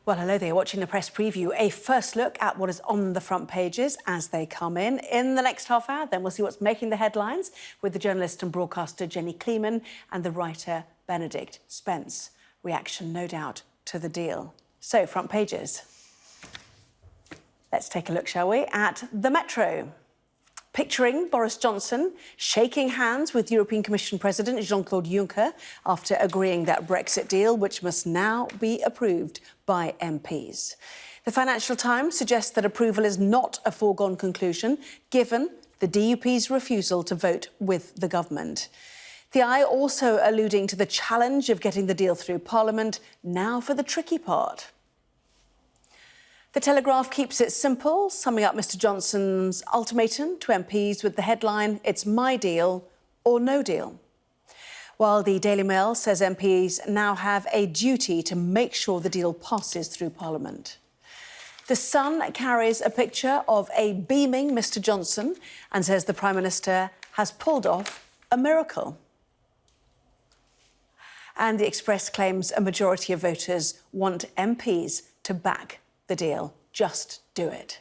Well, hello there, watching the press preview. A first look at what is on the front pages as they come in. In the next half hour, then we'll see what's making the headlines with the journalist and broadcaster Jenny Kleeman and the writer Benedict. Spence. Reaction, no doubt, to the deal. So, front pages. Let's take a look, shall we, at the Metro. Picturing Boris Johnson shaking hands with European Commission President Jean-Claude Juncker after agreeing that Brexit deal, which must now be approved by MPs. The Financial Times suggests that approval is not a foregone conclusion, given the DUP's refusal to vote with the government. The Eye also alluding to the challenge of getting the deal through Parliament, now for the tricky part. The Telegraph keeps it simple, summing up Mr Johnson's ultimatum to MPs with the headline, "It's my deal or no deal." While the Daily Mail says MPs now have a duty to make sure the deal passes through Parliament. The Sun carries a picture of a beaming Mr Johnson and says the Prime Minister has pulled off a miracle. And the Express claims a majority of voters want MPs to back the deal. Just do it.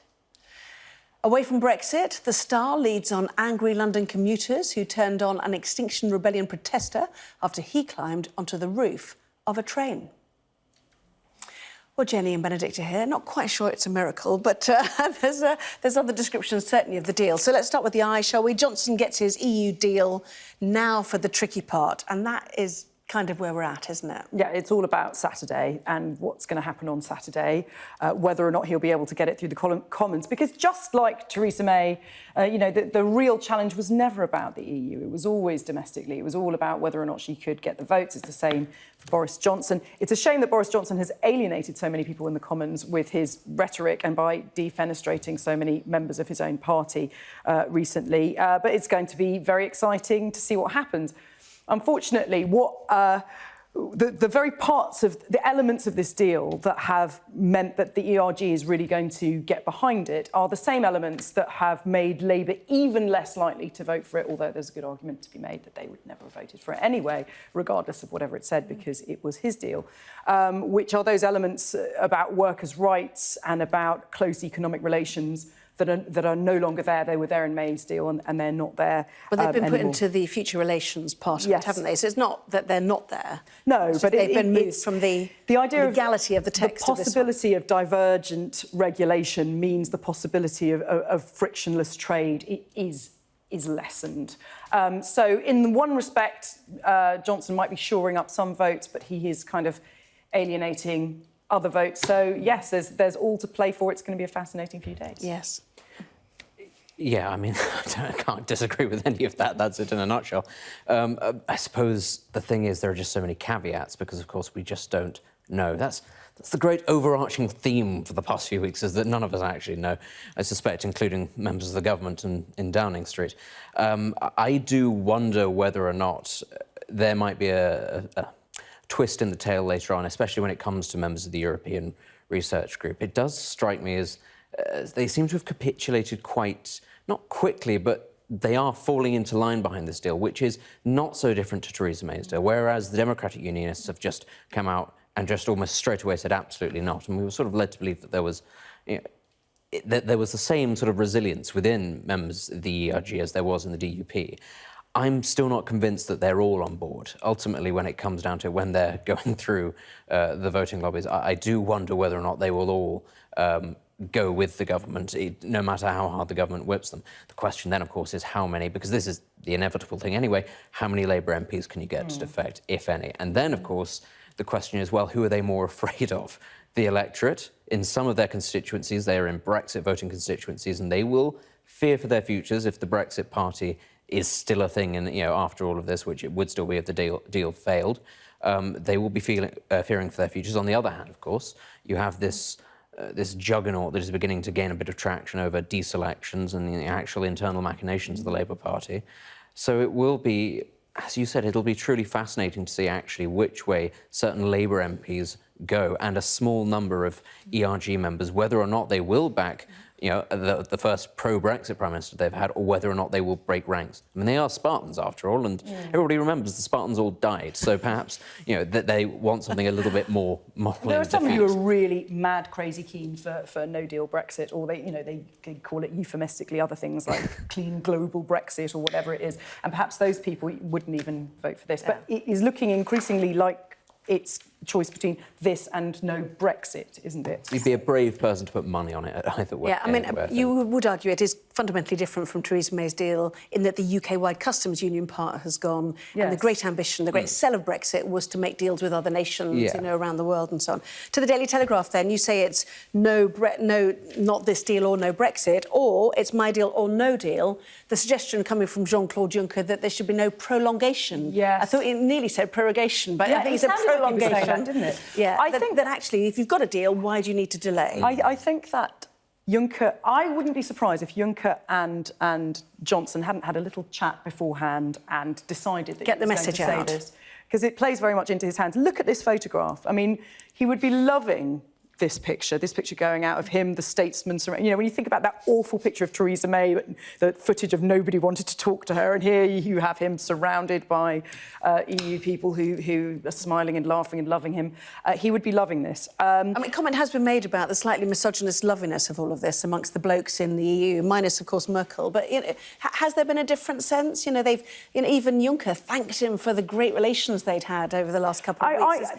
Away from Brexit, the Star leads on angry London commuters who turned on an Extinction Rebellion protester after he climbed onto the roof of a train. Well, Jenny and Benedict are here. Not quite sure it's a miracle, but there's other descriptions, certainly, of the deal. So let's start with the Eye, shall we? Johnson gets his EU deal, now for the tricky part, and that is kind of where we're at, isn't it? Yeah, it's all about Saturday and what's going to happen on Saturday, whether or not he'll be able to get it through the Commons. Because just like Theresa May, the real challenge was never about the EU. It was always domestically. It was all about whether or not she could get the votes. It's the same for Boris Johnson. It's a shame that Boris Johnson has alienated so many people in the Commons with his rhetoric and by defenestrating so many members of his own party recently. But it's going to be very exciting to see what happens. Unfortunately, the very parts of the elements of this deal that have meant that the ERG is really going to get behind it are the same elements that have made Labour even less likely to vote for it, although there's a good argument to be made that they would never have voted for it anyway, regardless of whatever it said, because it was his deal, which are those elements about workers' rights and about close economic relations that are no longer there. They were there in May's deal and they're not there But they've been put anymore. into the future relations part of it, haven't they? So it's not that they're not there. No, but they've been moved from the idea legality of the text. The possibility of divergent regulation means the possibility of frictionless trade is lessened. So in one respect, Johnson might be shoring up some votes, but he is kind of alienating other votes. So, yes, there's all to play for. It's going to be a fascinating few days. Yes. Yeah, I mean, I can't disagree with any of that. That's it in a nutshell. I suppose the thing is there are just so many caveats because, of course, we just don't know. That's the great overarching theme for the past few weeks, is that none of us actually know, I suspect, including members of the government in Downing Street. I do wonder whether or not there might be a twist in the tail later on, especially when it comes to members of the European Research Group. It does strike me as they seem to have capitulated quite, not quickly, but they are falling into line behind this deal, which is not so different to Theresa May's deal, whereas the Democratic Unionists have just come out and just almost straight away said absolutely not. And we were sort of led to believe that there was, that there was the same sort of resilience within members of the ERG as there was in the DUP. I'm still not convinced that they're all on board. Ultimately, when it comes down to when they're going through the voting lobbies, I do wonder whether or not they will all go with the government, no matter how hard the government whips them. The question then, of course, is how many, because this is the inevitable thing anyway, how many Labour MPs can you get to defect, if any? And then, of course, the question is, well, who are they more afraid of? The electorate. In some of their constituencies, they are in Brexit voting constituencies, and they will fear for their futures if the Brexit Party is still a thing, and after all of this, which it would still be if the deal failed, they will be fearing for their futures. On the other hand, of course, you have this juggernaut that is beginning to gain a bit of traction over deselections and the actual internal machinations of the Labour Party. So it will be, as you said, it'll be truly fascinating to see actually which way certain Labour MPs go, and a small number of ERG members, whether or not they will back the first pro-Brexit Prime Minister they've had, or whether or not they will break ranks. I mean, they are Spartans, after all, and everybody remembers the Spartans all died, so perhaps, that they want something a little bit more moral. There are some who are really mad, crazy keen for no-deal Brexit, or they call it euphemistically other things like clean global Brexit or whatever it is, and perhaps those people wouldn't even vote for this. Yeah. But it is looking increasingly like it's choice between this and no Brexit, isn't it? You'd be a brave person to put money on it either way. Yeah, I mean, you would argue it is fundamentally different from Theresa May's deal in that the UK-wide customs union part has gone, and the great ambition, the great sell of Brexit was to make deals with other nations, around the world and so on. To the Daily Telegraph, then, you say it's no, not this deal or no Brexit, or it's my deal or no deal. The suggestion coming from Jean-Claude Juncker that there should be no prolongation. Yes. I thought it nearly said prorogation, but I think he said prolongation. Didn't it? Yeah, I think that actually, if you've got a deal, why do you need to delay? I think that Juncker, I wouldn't be surprised if Juncker and Johnson hadn't had a little chat beforehand and decided that get he the was message going to out. say this, because it plays very much into his hands. Look at this photograph. I mean, he would be loving this picture going out of him, the statesman. When you think about that awful picture of Theresa May, the footage of nobody wanted to talk to her, and here you have him surrounded by EU people who are smiling and laughing and loving him. He would be loving this. I mean, comment has been made about the slightly misogynist loviness of all of this amongst the blokes in the EU, minus, of course, Merkel. But has there been a different sense? They've even Juncker thanked him for the great relations they'd had over the last couple of weeks.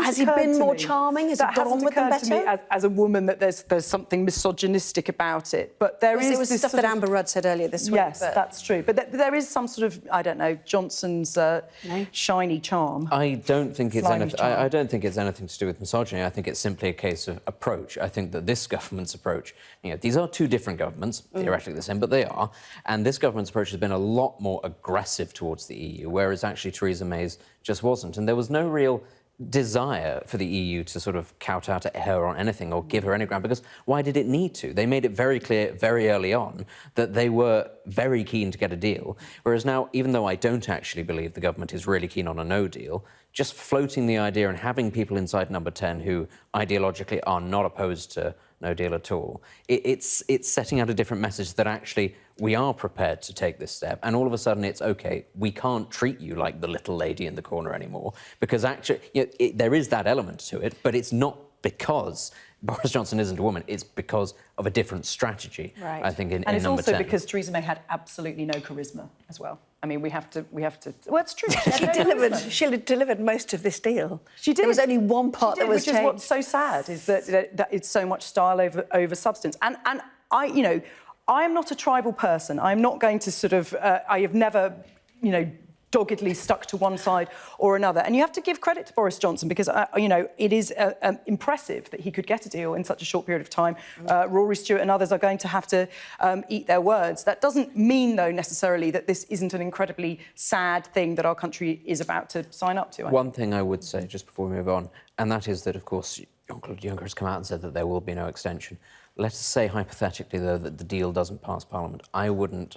Has he been more charming? Has it got on with them better? Me as a woman that there's something misogynistic about it, but there is this stuff that Amber Rudd said earlier this week. Yes, that's true. But there is some sort of, I don't know, Johnson's shiny charm. I don't think it's anything. I don't think it's anything to do with misogyny. I think it's simply a case of approach. I think that this government's approach, these are two different governments, theoretically the same, but they are, and this government's approach has been a lot more aggressive towards the EU, whereas actually Theresa May's just wasn't, and there was no real desire for the EU to sort of kowtow to her on anything or give her any ground, because why did it need to? They made it very clear very early on that they were very keen to get a deal, whereas now, even though I don't actually believe the government is really keen on a no deal, just floating the idea and having people inside Number 10 who ideologically are not opposed to no deal at all, it's setting out a different message that actually we are prepared to take this step, and all of a sudden it's okay, we can't treat you like the little lady in the corner anymore, because actually there is that element to it, but it's not because Boris Johnson isn't a woman, it's because of a different strategy, right. I think, in and it's Number 10. also because Theresa May had absolutely no charisma as well. I mean, we have to. Well, it's true. She delivered most of this deal. She did. There was only one part that was changed. Which is what's so sad, is that it's so much style over substance. And I am not a tribal person. I'm not going to sort of. I have never, doggedly stuck to one side or another. And you have to give credit to Boris Johnson because, it is impressive that he could get a deal in such a short period of time. Rory Stewart and others are going to have to eat their words. That doesn't mean, though, necessarily that this isn't an incredibly sad thing that our country is about to sign up to. One thing I would say, just before we move on, and that is that, of course, Jean-Claude Juncker has come out and said that there will be no extension. Let us say, hypothetically, though, that the deal doesn't pass Parliament. I wouldn't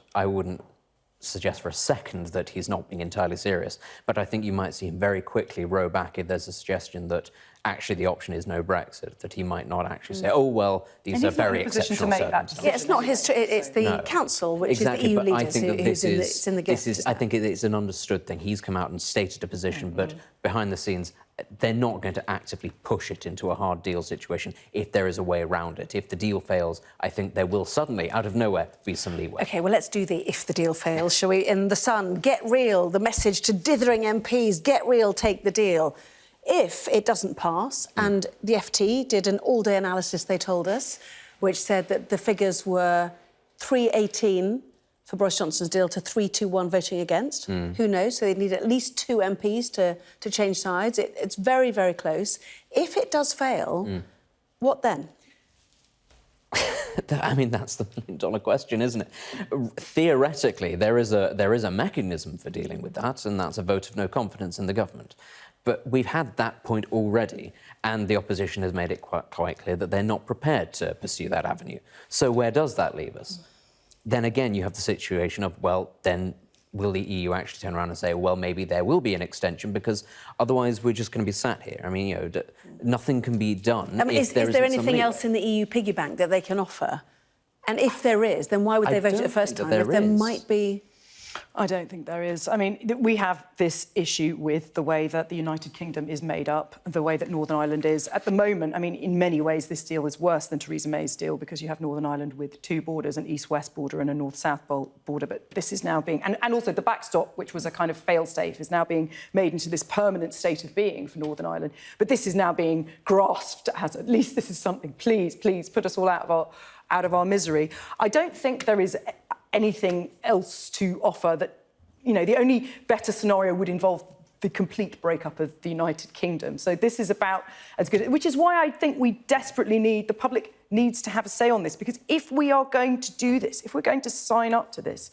suggest for a second that he's not being entirely serious, but I think you might see him very quickly row back if there's a suggestion that actually the option is no Brexit, that he might not actually say, oh, well, these are very exceptional circumstances. Yeah, it's not his... It's the Council, which is the EU leaders, I think that who's in the guest. I think it's an understood thing. He's come out and stated a position, but behind the scenes, they're not going to actively push it into a hard deal situation if there is a way around it. If the deal fails, I think there will suddenly, out of nowhere, be some leeway. OK, well, let's do the if the deal fails, shall we? In The Sun, get real, the message to dithering MPs, get real, take the deal. If it doesn't pass, and the FT did an all-day analysis, they told us, which said that the figures were 318 for Boris Johnson's deal to 321 voting against. Who knows? So they need at least 2 MPs to change sides. It's very, very close. If it does fail, what then? I mean, that's the million-dollar question, isn't it? Theoretically, there is a mechanism for dealing with that, and that's a vote of no confidence in the government. But we've had that point already, and the opposition has made it quite clear that they're not prepared to pursue that avenue. So where does that leave us? Then again, you have the situation of, well, then will the EU actually turn around and say, well, maybe there will be an extension, because otherwise we're just going to be sat here. I mean, nothing can be done. I mean, is there anything else in the EU piggy bank that they can offer And if there is, then why would they vote it the first time? If there might be... I don't think there is. I mean, we have this issue with the way that the United Kingdom is made up, the way that Northern Ireland is. At the moment, I mean, in many ways, this deal is worse than Theresa May's deal because you have Northern Ireland with two borders, an east-west border and a north-south border. But this is now being... And also the backstop, which was a kind of fail-safe, is now being made into this permanent state of being for Northern Ireland. But this is now being grasped as, at least this is something, please, please, put us all out of our misery. I don't think there is anything else to offer that, you know, the only better scenario would involve the complete breakup of the United Kingdom. So this is about as good, which is why I think we desperately need, the public needs to have a say on this, because if we are going to do this, if we're going to sign up to this,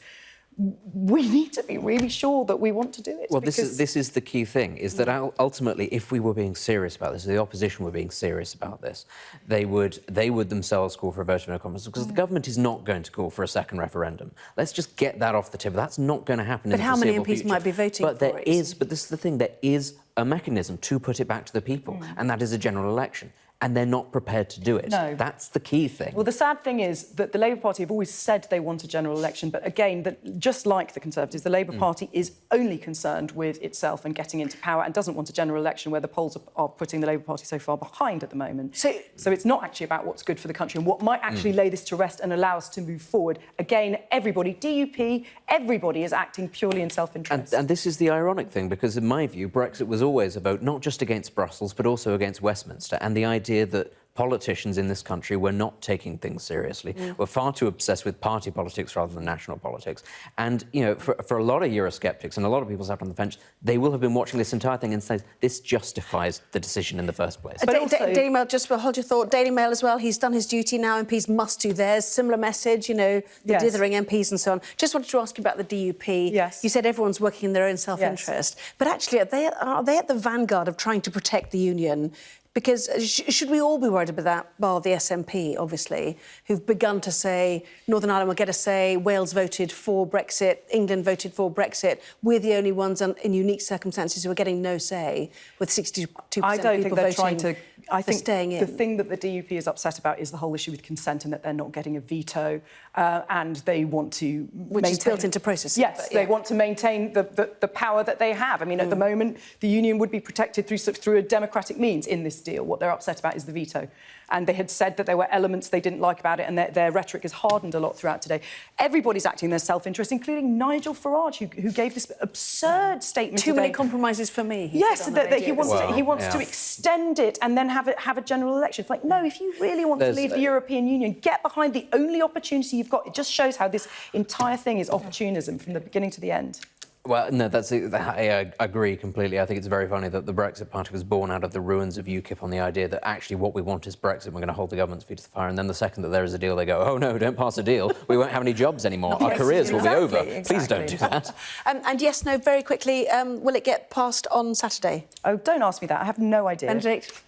we need to be really sure that we want to do it. Well, this is the key thing, is that ultimately, if we were being serious about this, the opposition were being serious about this, they would themselves call for a vote of no confidence, because the government is not going to call for a second referendum. Let's just get that off the table. That's not going to happen in the foreseeable future. But how many MPs might be voting for it? But this is the thing, there is a mechanism to put it back to the people, and that is a general election. And they're not prepared to do it. No. That's the key thing. Well, the sad thing is that the Labour Party have always said they want a general election, but again, just like the Conservatives, the Labour Party is only concerned with itself and getting into power and doesn't want a general election where the polls are putting the Labour Party so far behind at the moment. So it's not actually about what's good for the country and what might actually lay this to rest and allow us to move forward. Again, everybody, DUP, everybody is acting purely in self-interest. And this is the ironic thing, because in my view, Brexit was always a vote not just against Brussels, but also against Westminster, and the idea that politicians in this country were not taking things seriously. We're far too obsessed with party politics rather than national politics. And, you know, for a lot of Eurosceptics and a lot of people sat on the fence, they will have been watching this entire thing and say, this justifies the decision in the first place. But Daily Mail, just hold your thought, Daily Mail as well, he's done his duty now, MPs must do theirs. Similar message, you know, the dithering MPs and so on. Just wanted to ask you about the DUP. Yes. You said everyone's working in their own self-interest. Yes. But actually, are they at the vanguard of trying to protect the union? Because should we all be worried about that, bar the SNP, obviously, who've begun to say Northern Ireland will get a say, Wales voted for Brexit, England voted for Brexit. We're the only ones in unique circumstances who are getting no say, with 62% of people voting. I don't think they're trying to... I think staying in. The thing that the DUP is upset about is the whole issue with consent and that they're not getting a veto, and they want to Which is built into processes. Yes, they want to maintain the power that they have. I mean, at the moment, the union would be protected through a democratic means in this deal. What they're upset about is the veto. And they had said that there were elements they didn't like about it, and their rhetoric has hardened a lot throughout today. Everybody's acting in their self-interest, including Nigel Farage, who gave this absurd statement Too today. many compromises for me. Yes, that he wants to extend it and then have a general election. It's like, no, if you really want to leave the European Union, get behind the only opportunity you've got. It just shows how this entire thing is opportunism from the beginning to the end. Well, no, I agree completely. I think it's very funny that the Brexit Party was born out of the ruins of UKIP on the idea that actually what we want is Brexit, we're going to hold the government's feet to the fire, and then the second that there is a deal, they go, oh, no, don't pass a deal, we won't have any jobs anymore, our careers will be over. Please don't do that. And yes, no, very quickly, will it get passed on Saturday? Oh, don't ask me that. I have no idea. Benedict?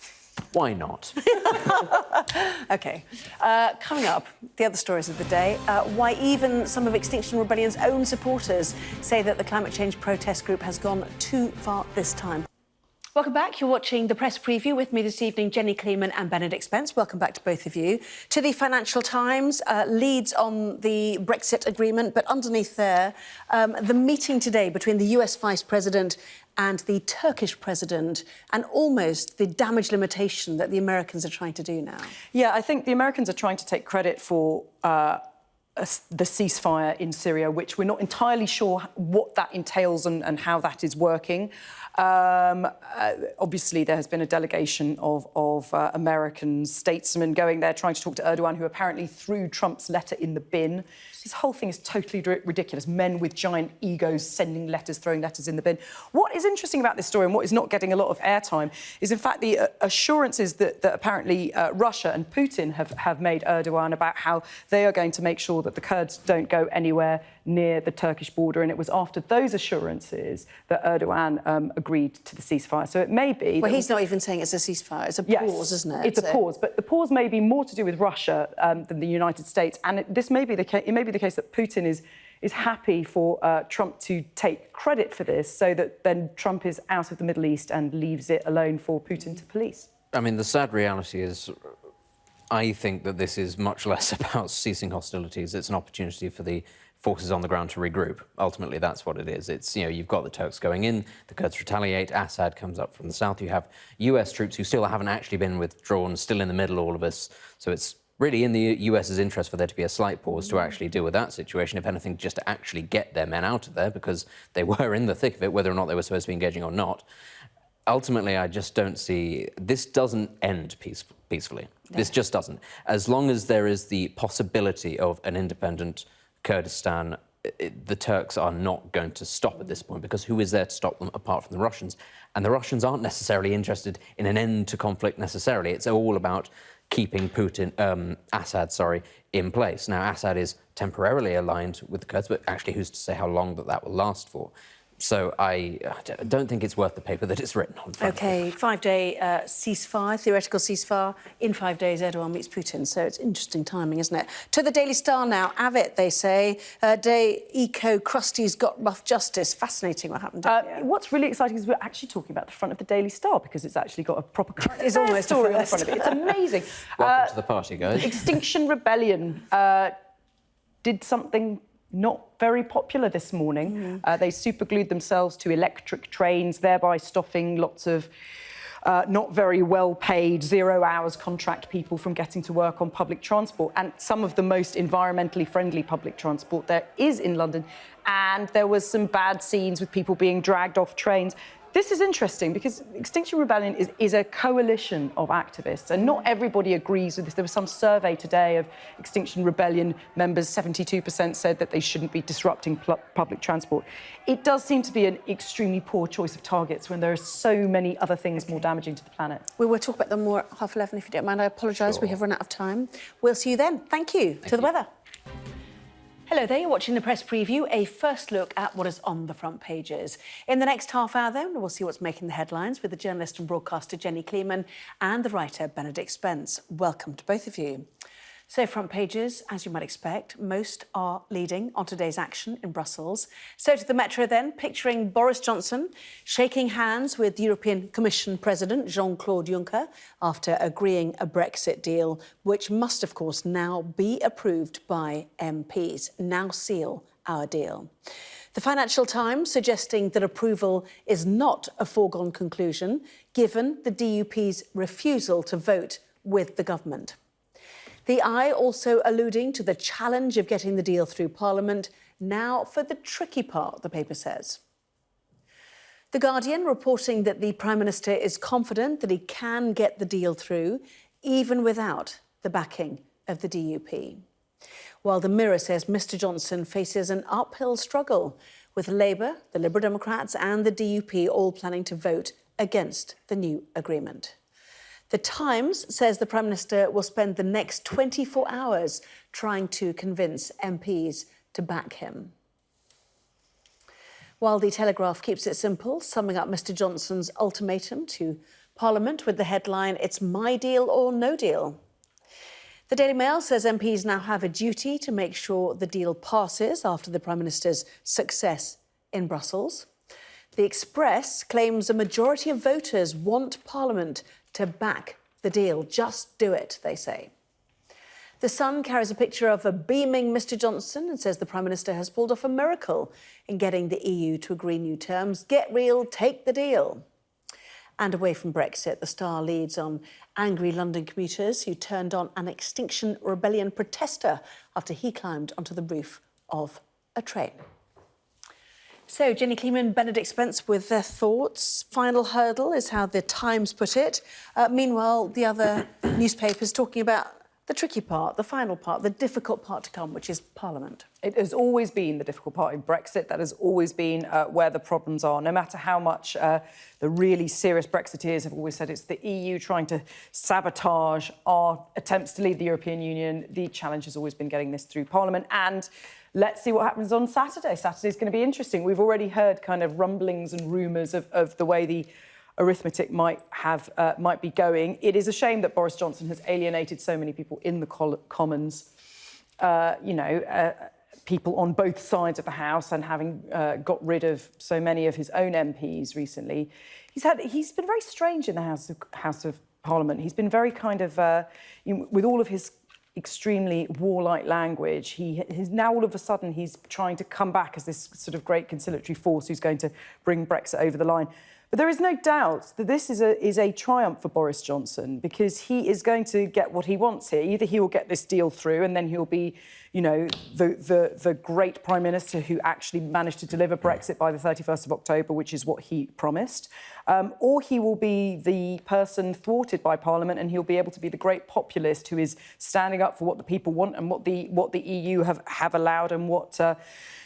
Why not? OK. Coming up, the other stories of the day, why even some of Extinction Rebellion's own supporters say that the climate change protest group has gone too far this time. Welcome back. You're watching the press preview with me this evening, Jenny Kleeman and Benedict Spence. Welcome back to both of you. To the Financial Times, leads on the Brexit agreement, but underneath there, the meeting today between the US Vice President and the Turkish President, and almost the damage limitation that the Americans are trying to do now. Yeah, I think the Americans are trying to take credit for the ceasefire in Syria, which we're not entirely sure what that entails and how that is working. Obviously, there has been a delegation of American statesmen going there trying to talk to Erdogan, who apparently threw Trump's letter in the bin. This whole thing is totally ridiculous. Men with giant egos sending letters, throwing letters in the bin. What is interesting about this story and what is not getting a lot of airtime is, in fact, the assurances that apparently Russia and Putin have made Erdogan about how they are going to make sure that the Kurds don't go anywhere near the Turkish border. And it was after those assurances that Erdogan agreed to the ceasefire. So it may be... Well, he's not even saying it's a ceasefire. It's a pause, isn't it? It's a pause. But the pause may be more to do with Russia than the United States. And this may be the case. It may be the case that Putin is happy for Trump to take credit for this, so that then Trump is out of the Middle East and leaves it alone for Putin to police. I mean, the sad reality is I think that this is much less about ceasing hostilities. It's an opportunity for the forces on the ground to regroup. Ultimately, that's what it is. It's, you've got the Turks going in, the Kurds retaliate, Assad comes up from the south, you have US troops who still haven't actually been withdrawn, still in the middle, all of us. So it's really in the US's interest for there to be a slight pause to actually deal with that situation, if anything, just to actually get their men out of there, because they were in the thick of it, whether or not they were supposed to be engaging or not. Ultimately, I just don't see... This doesn't end peacefully. No. This just doesn't. As long as there is the possibility of an independent Kurdistan, the Turks are not going to stop at this point, because who is there to stop them apart from the Russians? And the Russians aren't necessarily interested in an end to conflict necessarily. It's all about keeping Assad, in place. Now, Assad is temporarily aligned with the Kurds, but actually who's to say how long that will last for? So I don't think it's worth the paper that it's written on. OK, 5-day ceasefire, theoretical ceasefire. In 5 days, Erdogan meets Putin. So it's interesting timing, isn't it? To the Daily Star now. Avit, they say. Day Eco Krusty's got rough justice. Fascinating what happened. What's really exciting is we're actually talking about the front of the Daily Star, because it's actually got a proper it's almost story on the front of it. It's amazing. Welcome to the party, guys. Extinction Rebellion did something not very popular this morning. They superglued themselves to electric trains, thereby stopping lots of not very well-paid, 0 hours contract people from getting to work on public transport, and some of the most environmentally friendly public transport there is in London. And there was some bad scenes with people being dragged off trains. This is interesting because Extinction Rebellion is a coalition of activists, and not everybody agrees with this. There was some survey today of Extinction Rebellion members, 72% said that they shouldn't be disrupting public transport. It does seem to be an extremely poor choice of targets when there are so many other things more damaging to the planet. We will talk about them more at 11:30 if you don't mind. I apologise, Sure. We have run out of time. We'll see you then. Thank you. To the weather. Hello there, you're watching the press preview, a first look at what is on the front pages. In the next half hour, then, we'll see what's making the headlines with the journalist and broadcaster Jenny Kleeman and the writer Benedict Spence. Welcome to both of you. So, front pages, as you might expect, most are leading on today's action in Brussels. So to the Metro then, picturing Boris Johnson shaking hands with European Commission President Jean-Claude Juncker after agreeing a Brexit deal, which must, of course, now be approved by MPs. Now seal our deal. The Financial Times suggesting that approval is not a foregone conclusion, given the DUP's refusal to vote with the government. The Eye also alluding to the challenge of getting the deal through Parliament. Now for the tricky part, the paper says. The Guardian reporting that the Prime Minister is confident that he can get the deal through, even without the backing of the DUP. While the Mirror says Mr Johnson faces an uphill struggle, with Labour, the Liberal Democrats and the DUP all planning to vote against the new agreement. The Times says the Prime Minister will spend the next 24 hours trying to convince MPs to back him. While the Telegraph keeps it simple, summing up Mr Johnson's ultimatum to Parliament with the headline, "It's my deal or no deal." The Daily Mail says MPs now have a duty to make sure the deal passes after the Prime Minister's success in Brussels. The Express claims a majority of voters want Parliament to back the deal. Just do it, they say. The Sun carries a picture of a beaming Mr Johnson and says the Prime Minister has pulled off a miracle in getting the EU to agree new terms. Get real, take the deal. And away from Brexit, the Star leads on angry London commuters who turned on an Extinction Rebellion protester after he climbed onto the roof of a train. So, Jenny Kleeman, Benedict Spence with their thoughts. Final hurdle is how the Times put it. Meanwhile, the other newspapers talking about the tricky part, the final part, the difficult part to come, which is Parliament. It has always been the difficult part in Brexit. That has always been where the problems are. No matter how much the really serious Brexiteers have always said it's the EU trying to sabotage our attempts to leave the European Union, the challenge has always been getting this through Parliament. And let's see what happens on Saturday. Saturday's going to be interesting. We've already heard kind of rumblings and rumours of the way the arithmetic might be going. It is a shame that Boris Johnson has alienated so many people in the Commons, people on both sides of the House, and having got rid of so many of his own MPs recently. He's been very strange in the House of Parliament. He's been very kind of, with all of his extremely warlike language, he's now all of a sudden he's trying to come back as this sort of great conciliatory force who's going to bring Brexit over the line. But there is no doubt that this is a triumph for Boris Johnson, because he is going to get what he wants here. Either he will get this deal through and then he'll be, you know, the great Prime Minister who actually managed to deliver Brexit by the 31st of October, which is what he promised, or he will be the person thwarted by Parliament and he'll be able to be the great populist who is standing up for what the people want and what the EU have allowed and what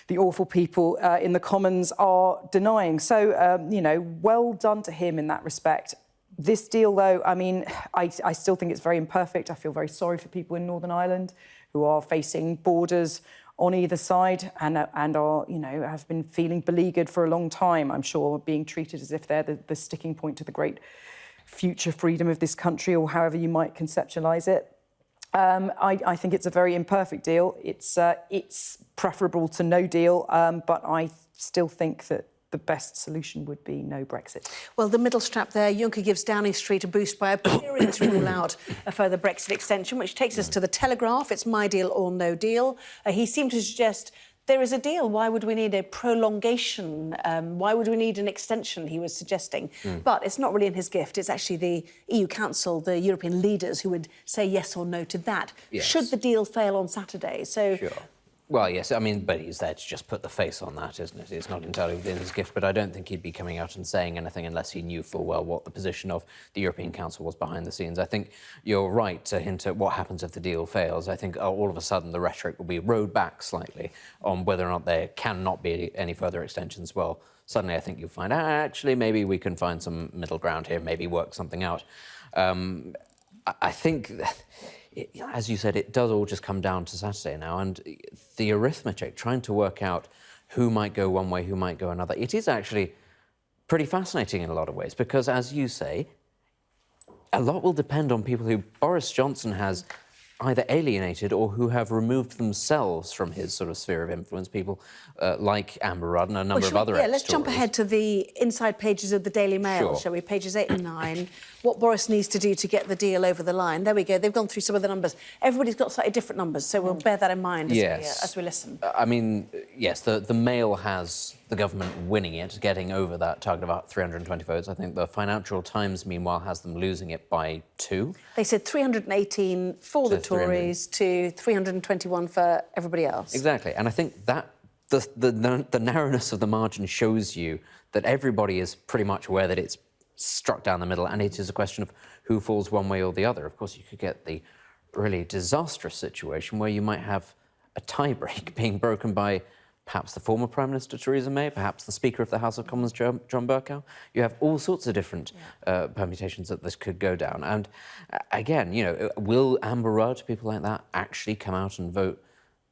the awful people in the Commons are denying. So, you know, well done to him in that respect. This deal, though, I mean, I still think it's very imperfect. I feel very sorry for people in Northern Ireland who are facing borders on either side and are, you know, have been feeling beleaguered for a long time, I'm sure, being treated as if they're the sticking point to the great future freedom of this country, or however you might conceptualise it. I think it's a very imperfect deal. It's preferable to no deal, but I still think that the best solution would be no Brexit. Well, the middle strap there, Juncker gives Downing Street a boost by appearing to rule out a further Brexit extension, which takes us to the Telegraph. It's my deal or no deal. He seemed to suggest there is a deal. Why would we need a prolongation? Why would we need an extension, he was suggesting. But it's not really in his gift. It's actually the EU Council, the European leaders, who would say yes or no to that, yes, should the deal fail on Saturday. So. Sure. Well, yes, I mean, but he's there to just put the face on that, isn't it? It's not entirely within his gift, but I don't think he'd be coming out and saying anything unless he knew full well what the position of the European Council was behind the scenes. I think you're right to hint at what happens if the deal fails. I think all of a sudden the rhetoric will be rowed back slightly on whether or not there cannot be any further extensions. Well, suddenly I think you'll find, actually, maybe we can find some middle ground here, maybe work something out. I think, as you said, it does all just come down to Saturday now, and the arithmetic, trying to work out who might go one way, who might go another, it is actually pretty fascinating in a lot of ways, because, as you say, a lot will depend on people who Boris Johnson has either alienated or who have removed themselves from his sort of sphere of influence, people like Amber Rudd and a number of other let's jump ahead to the inside pages of the Daily Mail, sure, shall we? Pages 8 and 9. What Boris needs to do to get the deal over the line. There we go. They've gone through some of the numbers. Everybody's got slightly different numbers, so we'll bear that in mind as we listen. I mean, yes, the Mail has the government winning it, getting over that target of about 320 votes. I think the Financial Times, meanwhile, has them losing it by 2. They said 318 for the Tories to 321 for everybody else. Exactly, and I think that the narrowness of the margin shows you that everybody is pretty much aware that it's struck down the middle, and it is a question of who falls one way or the other. Of course, you could get the really disastrous situation where you might have a tie-break being broken by perhaps the former Prime Minister Theresa May, perhaps the Speaker of the House of Commons John Bercow. You have all sorts of different permutations that this could go down. And again, you know, will Amber Rudd, people like that, actually come out and vote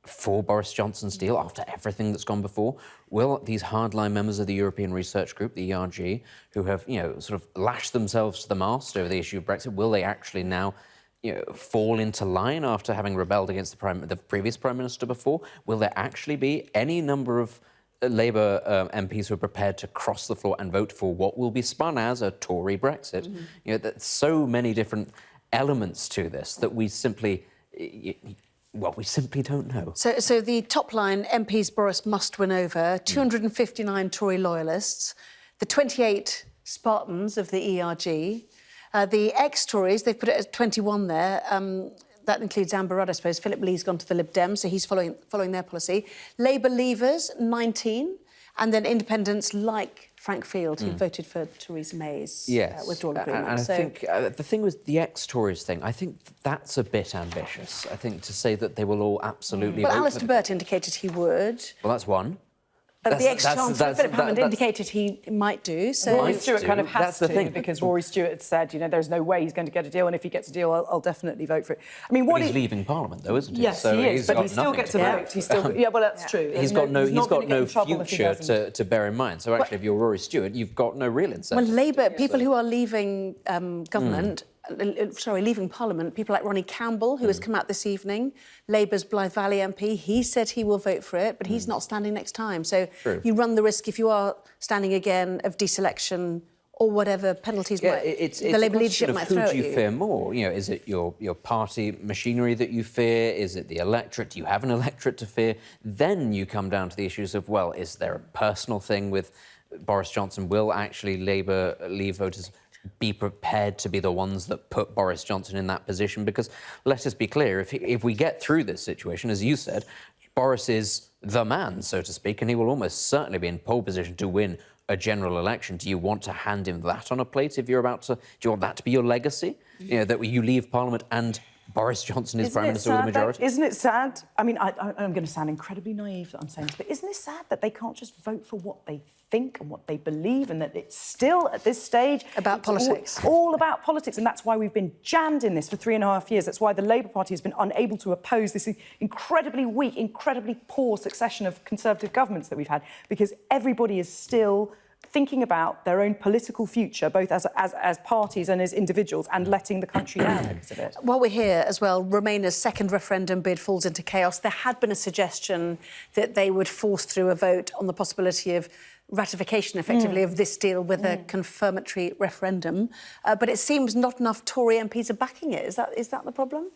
for Boris Johnson's deal after everything that's gone before? Will these hardline members of the European Research Group, the ERG, who have, you know, sort of lashed themselves to the mast over the issue of Brexit, will they actually now, you know, fall into line after having rebelled against the previous Prime Minister before? Will there actually be any number of Labour MPs who are prepared to cross the floor and vote for what will be spun as a Tory Brexit? You know, there's so many different elements to this that we simply... Well, we simply don't know. So the top line, MPs Boris must win over, 259 Tory loyalists, the 28 Spartans of the ERG, the ex-Tories, they've put it at 21 there. That includes Amber Rudd, I suppose. Philip Lee's gone to the Lib Dems, so he's following their policy. Labour leavers, 19, and then independents like Frank Field, who voted for Theresa May's withdrawal agreement. And I think the thing with the ex-Tories thing, I think that's a bit ambitious. I think to say that they will all absolutely vote. Well, Alistair Burt indicated he would. Well, that's one. The ex-Chancellor, Philip Hammond, indicated he might do. So Rory Stewart kind of has that's the thing. because Rory Stewart said, you know, there's no way he's going to get a deal, and if he gets a deal, I'll definitely vote for it. I mean, he's leaving Parliament, though, isn't he? Yes, so he is, but he still gets a vote. He's still, well, that's true. He's got no future to bear in mind. So actually, if you're Rory Stewart, you've got no real incentive. Well, Labour, people who are leaving government, leaving Parliament, people like Ronnie Campbell, who has come out this evening, Labour's Blythe Valley MP, he said he will vote for it, but he's not standing next time. So you run the risk, if you are standing again, of deselection or whatever penalties the Labour leadership might throw at you. Who do you fear more? You know, is it your party machinery that you fear? Is it the electorate? Do you have an electorate to fear? Then you come down to the issues of, well, is there a personal thing with Boris Johnson? Will actually Labour Leave voters be prepared to be the ones that put Boris Johnson in that position? Because let us be clear, if we get through this situation, as you said, Boris is the man, so to speak, and he will almost certainly be in pole position to win a general election. Do you want to hand him that on a plate if you're about to? Do you want that to be your legacy? You know, that you leave Parliament and Boris Johnson is Prime Minister with a majority? Isn't it sad? I mean, I'm going to sound incredibly naive that I'm saying this, but isn't it sad that they can't just vote for what they think and what they believe, and that it's still, at this stage... About politics. All about politics, and that's why we've been jammed in this for 3.5 years. That's why the Labour Party has been unable to oppose this incredibly weak, incredibly poor succession of Conservative governments that we've had, because everybody is still thinking about their own political future, both as parties and as individuals, and letting the country down because of it. While we're here as well, Remainers' second referendum bid falls into chaos. There had been a suggestion that they would force through a vote on the possibility of ratification, effectively, of this deal with a confirmatory referendum. But it seems not enough Tory MPs are backing it. Is that the problem?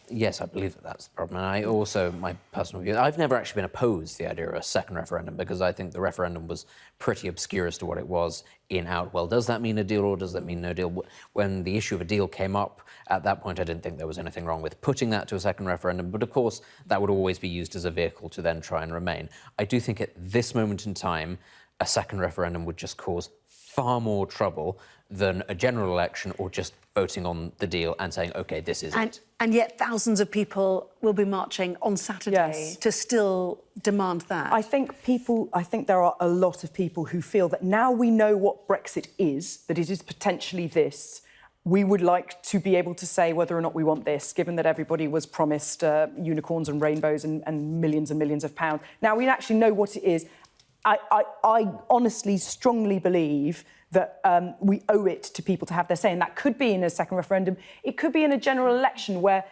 Yes, I believe that's the problem. And I also, my personal view, I've never actually been opposed to the idea of a second referendum, because I think the referendum was pretty obscure as to what it was in out. Well, does that mean a deal or does that mean no deal? When the issue of a deal came up, at that point, I didn't think there was anything wrong with putting that to a second referendum. But of course, that would always be used as a vehicle to then try and remain. I do think at this moment in time, a second referendum would just cause far more trouble than a general election or just voting on the deal and saying, OK, this is it. And yet thousands of people will be marching on Saturday to still demand that. I think there are a lot of people who feel that now we know what Brexit is, that it is potentially this, we would like to be able to say whether or not we want this, given that everybody was promised unicorns and rainbows and millions of pounds. Now we actually know what it is. I honestly, strongly believe that we owe it to people to have their say, and that could be in a second referendum. It could be in a general election where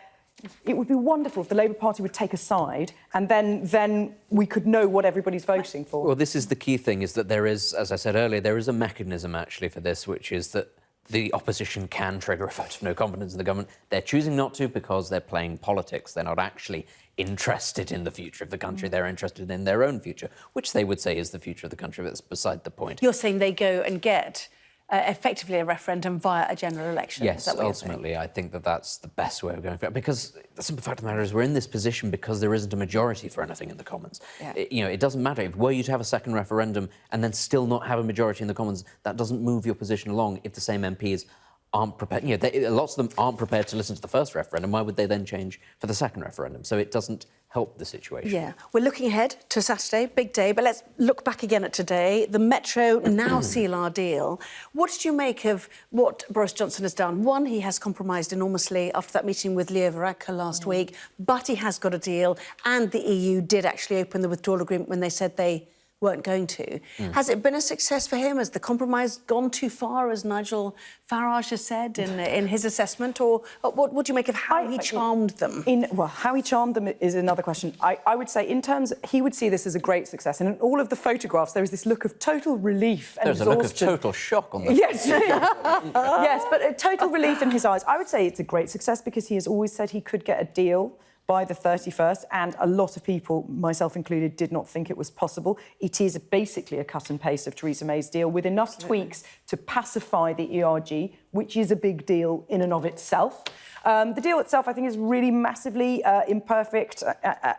it would be wonderful if the Labour Party would take a side, and then we could know what everybody's voting for. Well, this is the key thing, is that there is, as I said earlier, there is a mechanism actually for this, which is that the opposition can trigger a vote of no confidence in the government. They're choosing not to because they're playing politics. They're not actually interested in the future of the country. They're interested in their own future, which they would say is the future of the country, but that's beside the point. You're saying they go and get effectively a referendum via a general election? Yes, ultimately, I think that that's the best way of going for it. Because the simple fact of the matter is we're in this position because there isn't a majority for anything in the Commons. Yeah. It doesn't matter. If were you to have a second referendum and then still not have a majority in the Commons, that doesn't move your position along if the same MPs aren't prepared. Lots of them aren't prepared to listen to the first referendum. Why would they then change for the second referendum? So it doesn't help the situation. Yeah. We're looking ahead to Saturday, big day, but let's look back again at today. The Metro now seal our deal. What did you make of what Boris Johnson has done? One, he has compromised enormously after that meeting with Leo Varadkar last week, but he has got a deal, and the EU did actually open the withdrawal agreement when they said they weren't going to. Has it been a success for him? Has the compromise gone too far, as Nigel Farage has said in his assessment? Or what do you make of how he charmed them? How he charmed them is another question. I would say, in terms, he would see this as a great success. And in all of the photographs, there is this look of total relief and exhaustion. There's a look of total shock on the Yes, yes, but a total relief in his eyes. I would say it's a great success because he has always said he could get a deal by the 31st, and a lot of people, myself included, did not think it was possible. It is basically a cut and paste of Theresa May's deal with enough tweaks to pacify the ERG, which is a big deal in and of itself. The deal itself, I think, is really massively imperfect.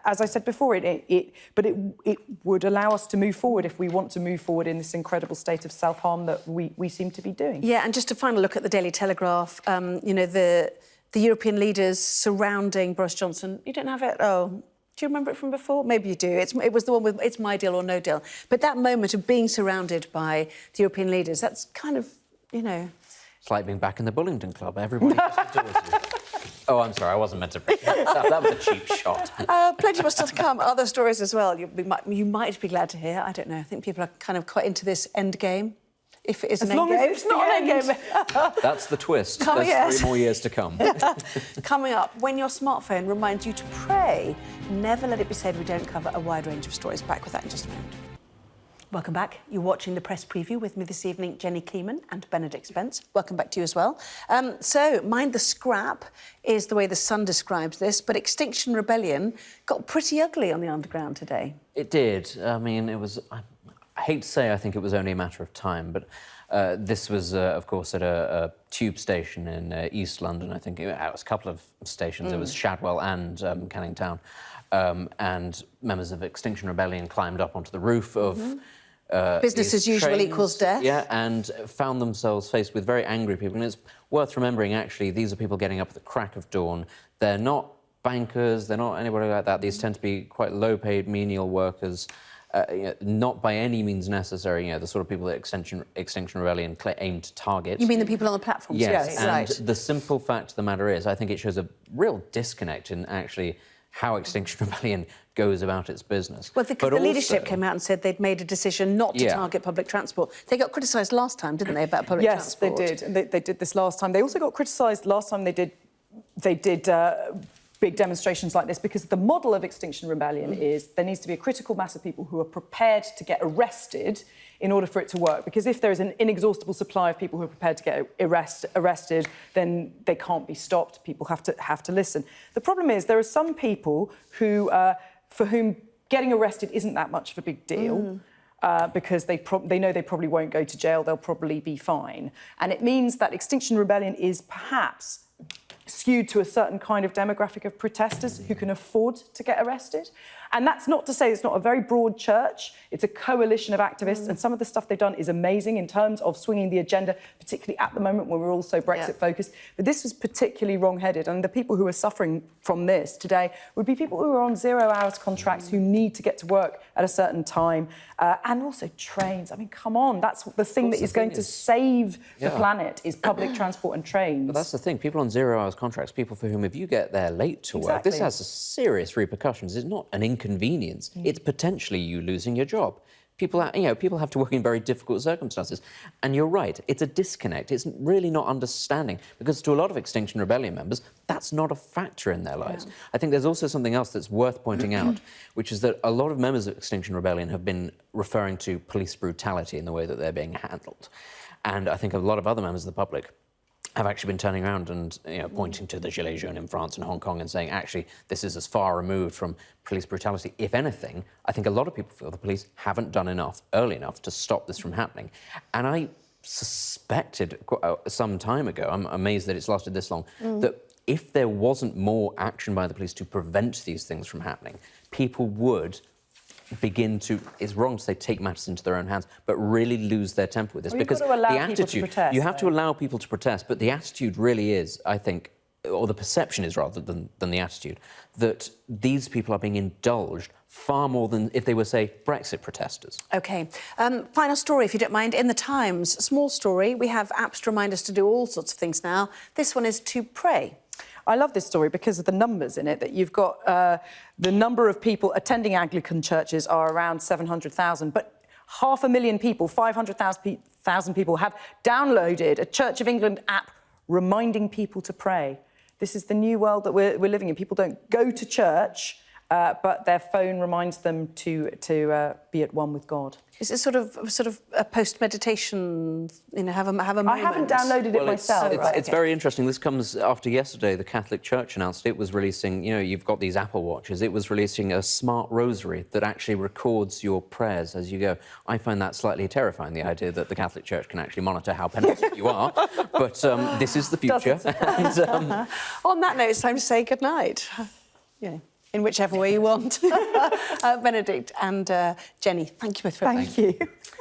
As I said before, but it would allow us to move forward if we want to move forward in this incredible state of self-harm that we seem to be doing. Yeah, and just a final look at the Daily Telegraph, the European leaders surrounding Boris Johnson. You don't have it? Oh, do you remember it from before? Maybe you do. It was the one with it's my deal or no deal. But that moment of being surrounded by the European leaders, that's kind of, It's like being back in the Bullingdon Club. Everybody just adores you. Oh, I'm sorry, I wasn't meant to bring that. That was a cheap shot. Plenty more still to come. Other stories as well. You might be glad to hear. I don't know. I think people are kind of quite into this end game. If it is an end game. It's not an end game. That's the twist. There's 3 more years to come. Coming up, when your smartphone reminds you to pray, never let it be said we don't cover a wide range of stories. Back with that in just a moment. Welcome back. You're watching the press preview with me this evening, Jenny Kleeman and Benedict Spence. Welcome back to you as well. So, mind the scrap is the way the Sun describes this, but Extinction Rebellion got pretty ugly on the Underground today. It did. I mean, it was... I hate to say I think it was only a matter of time, but this was, of course, at a tube station in East London. I think it was a couple of stations. It was Shadwell and Canning Town. And members of Extinction Rebellion climbed up onto the roof of... Business as usual trains, equals death. Yeah, and found themselves faced with very angry people. And it's worth remembering, actually, these are people getting up at the crack of dawn. They're not bankers, they're not anybody like that. These tend to be quite low-paid, menial workers, not by any means necessary, the sort of people that Extinction Rebellion aim to target. You mean the people on the platforms? Yes, and right. the simple fact of the matter is, I think it shows a real disconnect in actually how Extinction Rebellion goes about its business. Well, because the leadership came out and said they'd made a decision not to target public transport. They got criticised last time, didn't they, about public transport? Yes, they did. And they did this last time. They also got criticised last time they did big demonstrations like this, because the model of Extinction Rebellion is there needs to be a critical mass of people who are prepared to get arrested in order for it to work. Because if there is an inexhaustible supply of people who are prepared to get arrested, then they can't be stopped. People have to listen. The problem is there are some people who, for whom getting arrested isn't that much of a big deal. Because they know they probably won't go to jail, they'll probably be fine. And it means that Extinction Rebellion is perhaps skewed to a certain kind of demographic of protesters who can afford to get arrested. And that's not to say it's not a very broad church. It's a coalition of activists, and some of the stuff they've done is amazing in terms of swinging the agenda, particularly at the moment when we're all so Brexit-focused. But this was particularly wrong-headed, and the people who are suffering from this today would be people who are on 0 hours contracts, who need to get to work at a certain time, and also trains. I mean, come on, that's the thing that is going to save the planet, is public transport and trains. But that's the thing, people on 0 hours contracts, people for whom if you get there late to work, this has serious repercussions. It's not an inconvenience, it's potentially you losing your job. People have to work in very difficult circumstances. And you're right, it's a disconnect. It's really not understanding, because to a lot of Extinction Rebellion members, that's not a factor in their lives. I think there's also something else that's worth pointing out, which is that a lot of members of Extinction Rebellion have been referring to police brutality in the way that they're being handled. And I think a lot of other members of the public have actually been turning around and pointing to the Gilets jaunes in France and Hong Kong and saying, actually, this is as far removed from police brutality. If anything, I think a lot of people feel the police haven't done enough early enough to stop this from happening. And I suspected some time ago, I'm amazed that it's lasted this long, that if there wasn't more action by the police to prevent these things from happening, people would begin to, it's wrong to say take matters into their own hands, but really lose their temper with this. Well, because you've got to allow the people to attitude, protest, you have to allow people to protest, but the attitude really is, I think, or the perception is rather than the attitude, that these people are being indulged far more than if they were, say, Brexit protesters. OK. Final story, if you don't mind. In the Times, small story. We have apps to remind us to do all sorts of things now. This one is to pray. I love this story because of the numbers in it, that you've got the number of people attending Anglican churches are around 700,000, but 500,000 people, 500,000 people have downloaded a Church of England app reminding people to pray. This is the new world that we're living in. People don't go to church, but their phone reminds them to be at one with God. Is it sort of a post-meditation, have a moment? I haven't downloaded it myself. It's very interesting. This comes after yesterday. The Catholic Church announced it was releasing, you've got these Apple Watches. It was releasing a smart rosary that actually records your prayers as you go. I find that slightly terrifying, the idea that the Catholic Church can actually monitor how penitent you are. But this is the future. And, on that note, it's time to say goodnight. In whichever way you want. Benedict and Jenny, thank you both very much. Thank you.